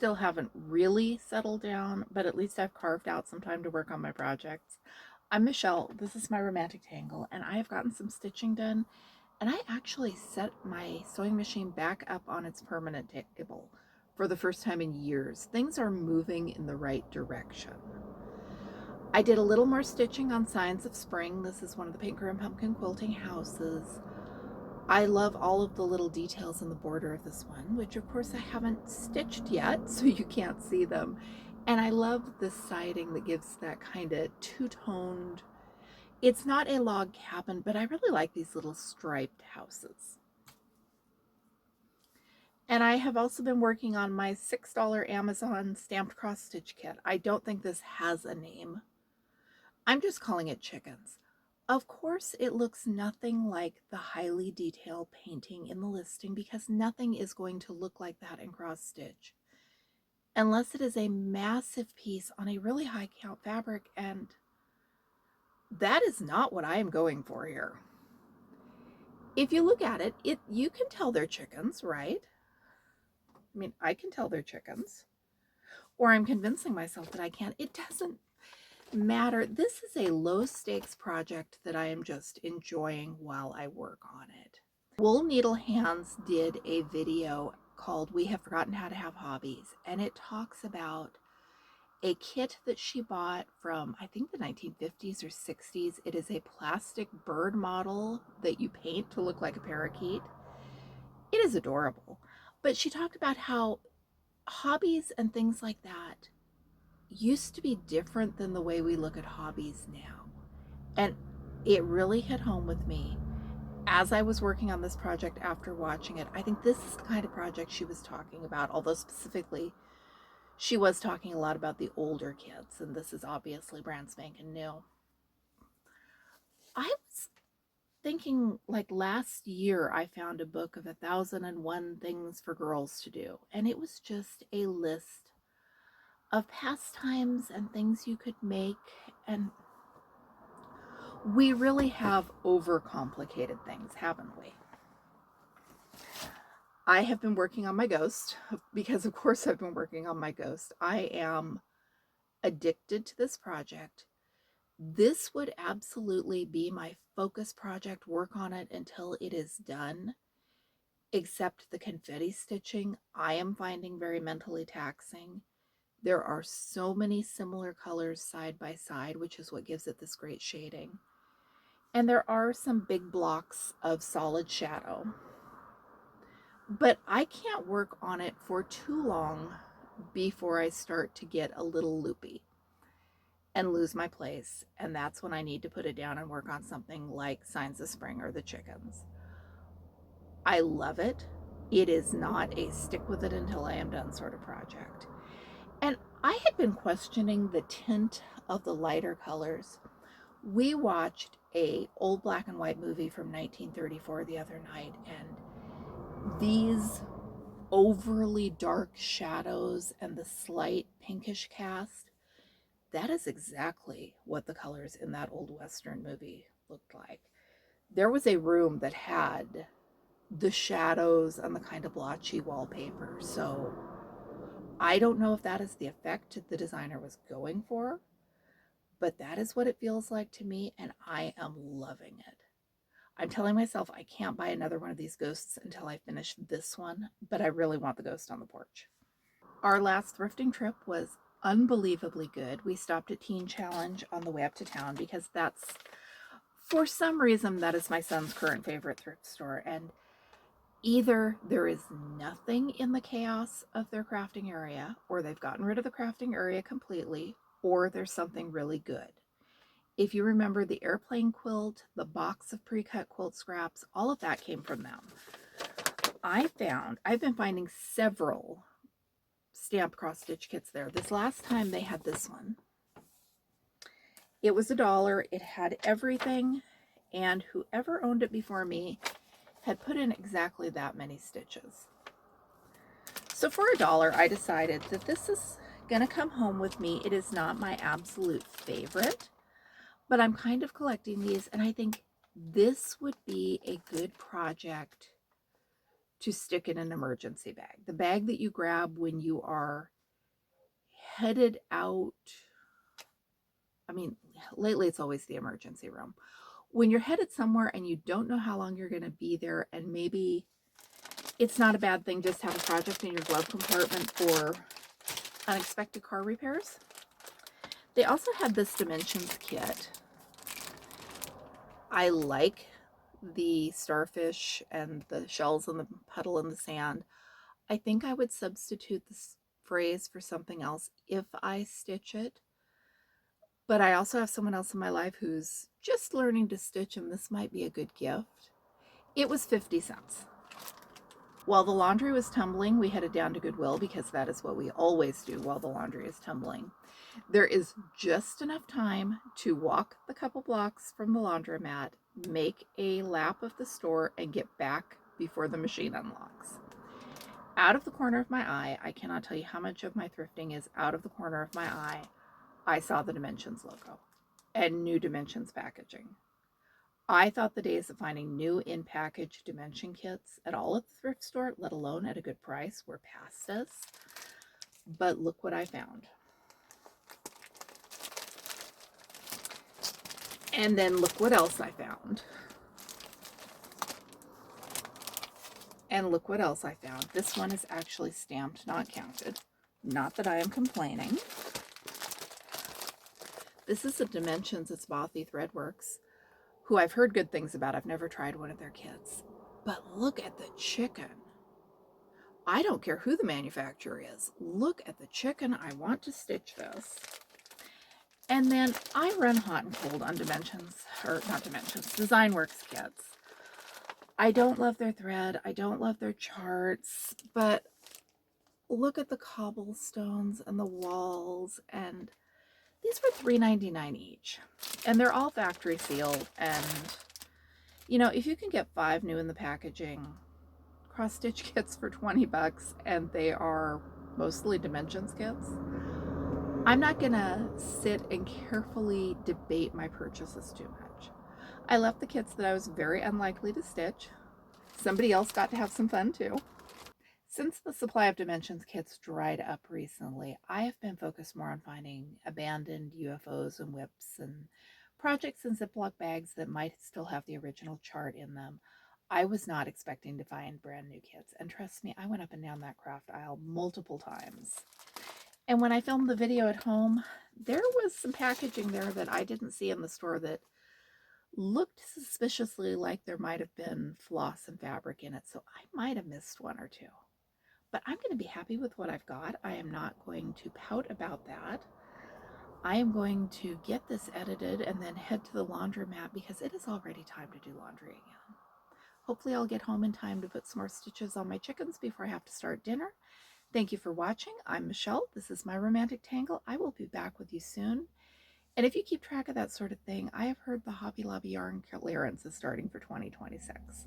still haven't really settled down, but at least I've carved out some time to work on my projects. I'm Michelle. This is my romantic tangle, and I have gotten some stitching done. And I actually set my sewing machine back up on its permanent table for the first time in years. Things are moving in the right direction. I did a little more stitching on Signs of Spring. This is one of the Pinker and Pumpkin quilting houses. I love all of the little details in the border of this one, which of course I haven't stitched yet, so you can't see them. And I love the siding that gives that kind of two-toned, it's not a log cabin, but I really like these little striped houses. And I have also been working on my $6 Amazon stamped cross stitch kit. I don't think this has a name. I'm just calling it chickens. Of course, it looks nothing like the highly detailed painting in the listing because nothing is going to look like that in cross stitch unless it is a massive piece on a really high count fabric, and that is not what I am going for here. If you look at it, you can tell they're chickens, right? I mean, I can tell they're chickens, or I'm convincing myself that I can. It doesn't matter. This is a low stakes project that I am just enjoying while I work on it. Wool Needle Hands did a video called We Have Forgotten How to Have Hobbies, and it talks about a kit that she bought from, I think, the 1950s or 60s. It is a plastic bird model that you paint to look like a parakeet. It is adorable. But she talked about how hobbies and things like that used to be different than the way we look at hobbies now. And it really hit home with me as I was working on this project after watching it. I think this is the kind of project she was talking about, although specifically she was talking a lot about the older kids, and this is obviously brand spanking new. I was thinking, like, last year I found a book of 1001 things for girls to do, and it was just a list of pastimes and things you could make, and we really have overcomplicated things, haven't we? I have been working on my ghost because, of course, I've been working on my ghost. I am addicted to this project. This would absolutely be my focus project, work on it until it is done, except the confetti stitching I am finding very mentally taxing. There are so many similar colors side by side, which is what gives it this great shading. And there are some big blocks of solid shadow. But I can't work on it for too long before I start to get a little loopy and lose my place. And that's when I need to put it down and work on something like Signs of Spring or the chickens. I love it. It is not a stick with it until I am done sort of project. And I had been questioning the tint of the lighter colors. We watched a old black and white movie from 1934 the other night, and these overly dark shadows and the slight pinkish cast, that is exactly what the colors in that old Western movie looked like. There was a room that had the shadows and the kind of blotchy wallpaper. So I don't know if that is the effect the designer was going for, but that is what it feels like to me, and I am loving it. I'm telling myself I can't buy another one of these ghosts until I finish this one, but I really want the ghost on the porch. Our last thrifting trip was unbelievably good. We stopped at Teen Challenge on the way up to town because that's, for some reason, that is my son's current favorite thrift store. And either there is nothing in the chaos of their crafting area, or they've gotten rid of the crafting area completely, or there's something really good. If you remember the airplane quilt, the box of pre-cut quilt scraps, all of that came from them. I've been finding several stamped cross stitch kits there. This last time they had this one. It was $1. It had everything, and whoever owned it before me had put in exactly that many stitches. So for $1, I decided that this is gonna come home with me. It is not my absolute favorite, but I'm kind of collecting these, and I think this would be a good project to stick in an emergency bag. The bag that you grab when you are headed out. I mean, lately it's always the emergency room. When you're headed somewhere and you don't know how long you're going to be there, and maybe it's not a bad thing just to have a project in your glove compartment for unexpected car repairs. They also had this dimensions kit. I like the starfish and the shells and the puddle in the sand. I think I would substitute this phrase for something else if I stitch it. But I also have someone else in my life who's just learning to stitch, and this might be a good gift. It was 50 cents. While the laundry was tumbling, we headed down to Goodwill because that is what we always do while the laundry is tumbling. There is just enough time to walk the couple blocks from the laundromat, make a lap of the store, and get back before the machine unlocks. Out of the corner of my eye, I cannot tell you how much of my thrifting is out of the corner of my eye, I saw the Dimensions logo and new Dimensions packaging. I thought the days of finding new in-package dimension kits at all at the thrift store, let alone at a good price, were past us. But look what I found. And then look what else I found. And look what else I found. This one is actually stamped, not counted. Not that I am complaining. This is a Dimensions, it's Bothy Threadworks, who I've heard good things about. I've never tried one of their kits. But look at the chicken. I don't care who the manufacturer is. Look at the chicken. I want to stitch this. And then I run hot and cold on Dimensions, or not Dimensions, Designworks kits. I don't love their thread. I don't love their charts, but look at the cobblestones and the walls, and these were $3.99 each. And they're all factory sealed, and you know, if you can get 5 new in the packaging, cross-stitch kits for 20 bucks, and they are mostly Dimensions kits, I'm not gonna sit and carefully debate my purchases too much. I left the kits that I was very unlikely to stitch. Somebody else got to have some fun too. Since the supply of Dimensions kits dried up recently, I have been focused more on finding abandoned UFOs and whips and projects in Ziploc bags that might still have the original chart in them. I was not expecting to find brand new kits, and trust me, I went up and down that craft aisle multiple times. And when I filmed the video at home, there was some packaging there that I didn't see in the store that looked suspiciously like there might have been floss and fabric in it, so I might have missed one or two. But I'm going to be happy with what I've got. I am not going to pout about that. I am going to get this edited and then head to the laundromat because it is already time to do laundry again. Hopefully I'll get home in time to put some more stitches on my chickens before I have to start dinner. Thank you for watching. I'm Michelle. This is my Romantic Tangle. I will be back with you soon. And if you keep track of that sort of thing, I have heard the Hobby Lobby yarn clearance is starting for 2026.